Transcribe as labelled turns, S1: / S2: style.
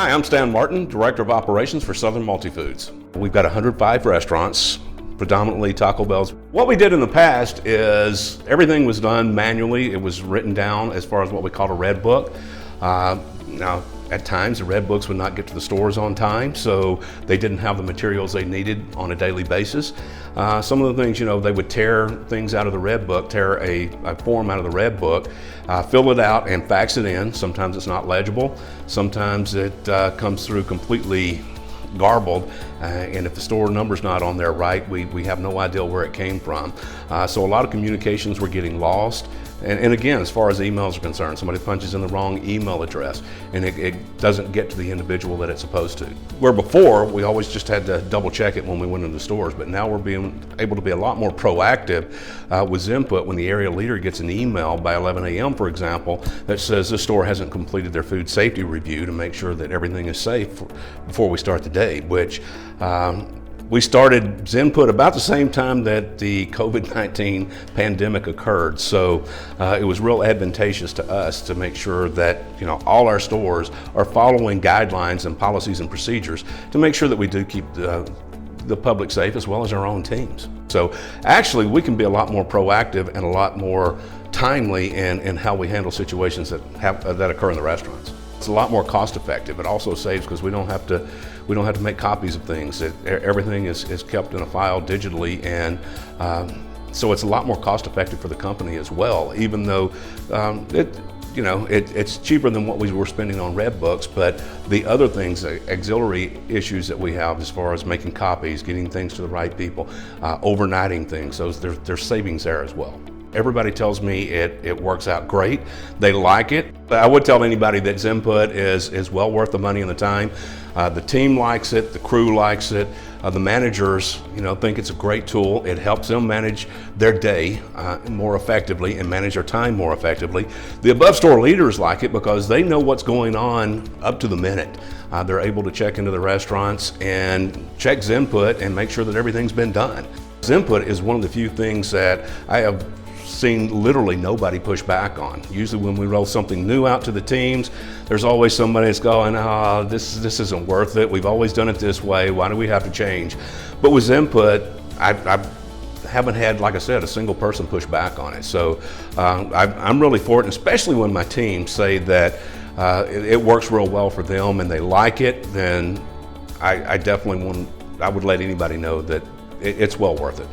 S1: Hi, I'm Stan Martin, Director of Operations for Southern Multifoods. We've got 105 restaurants, predominantly Taco Bells. What we did in the past is everything was done manually. It was written down as far as what we call a red book. Now, at times, the red books would not get to the stores on time, so they didn't have the materials they needed on a daily basis. Some of the things, they would tear things out of the red book, tear a form out of the red book, fill it out and fax it in. Sometimes it's not legible. Sometimes it comes through completely garbled, and if the store number's not on there right, we have no idea where it came from. So a lot of communications were getting lost. And again, as far as emails are concerned, somebody punches in the wrong email address and it doesn't get to the individual that it's supposed to. Where before, we always just had to double check it when we went into the stores, but now we're being able to be a lot more proactive with Zenput. When the area leader gets an email by 11 a.m., for example, that says this store hasn't completed their food safety review to make sure that everything is safe before we start the day, which we started Zenput about the same time that the COVID-19 pandemic occurred. So it was real advantageous to us to make sure that all our stores are following guidelines and policies and procedures to make sure that we do keep the public safe as well as our own teams. So actually we can be a lot more proactive and a lot more timely in how we handle situations that occur in the restaurants. It's a lot more cost effective. It also saves because we don't have to make copies of things. Everything is kept in a file digitally, and so it's a lot more cost effective for the company as well, even though it's cheaper than what we were spending on red books. But the other things, the auxiliary issues that we have as far as making copies, getting things to the right people, overnighting things, there's savings there as well. Everybody tells me it works out great. They like it. I would tell anybody that Zenput is well worth the money and the time. The team likes it, the crew likes it, the managers think it's a great tool. It helps them manage their day more effectively and manage their time more effectively. The above store leaders like it because they know what's going on up to the minute. They're able to check into the restaurants and check Zenput and make sure that everything's been done. Zenput is one of the few things that I have seen literally nobody push back on. Usually when we roll something new out to the teams, there's always somebody that's going, oh, this isn't worth it. We've always done it this way. Why do we have to change? But with Zenput, I haven't had, like I said, a single person push back on it. So I'm really for it, and especially when my team say that it works real well for them and they like it, then I definitely would let anybody know that it's well worth it.